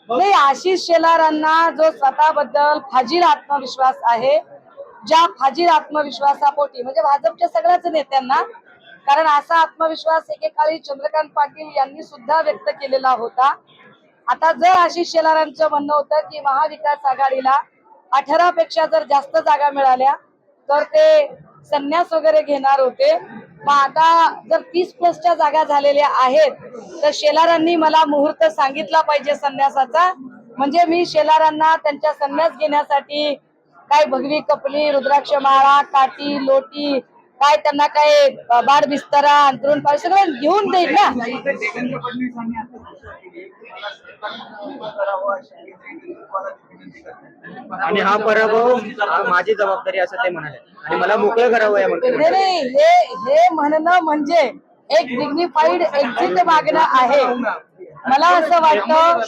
नाही, आशिष शेलारांना जो स्वतःबद्दल फाजील आत्मविश्वास आहे, ज्या फाजील आत्मविश्वासापोटी म्हणजे भाजपच्या सगळ्याच नेत्यांना, कारण असा आत्मविश्वास एकेकाळी चंद्रकांत पाटील यांनी सुद्धा व्यक्त केलेला होता. आता जर आशिष शेलारांचं म्हणणं होतं की महाविकास आघाडीला 18 पेक्षा जर जास्त जागा मिळाल्या तर ते संन्यास वगैरे घेणार होते. मग आता जर 30+ जागा झालेल्या आहेत तर शेलारांनी मला मुहूर्त सांगितला पाहिजे संन्यासाचा, म्हणजे मी शेलारांना त्यांच्या संन्यास घेण्यासाठी काय भगवी कपली, रुद्राक्ष माळा, काठी, लोटी, काय त्यांना काय बाड बिस्तरा, अंतरुण पाय सगळं घेऊन देईल ना. आणि हा पराभव माझी जबाबदारी असं ते म्हणाले आणि मला मोकळं करावं या नाही, हे म्हणणं म्हणजे एक डिग्निफाईड एक्झिट मागणं आहे. मला असं वाटतं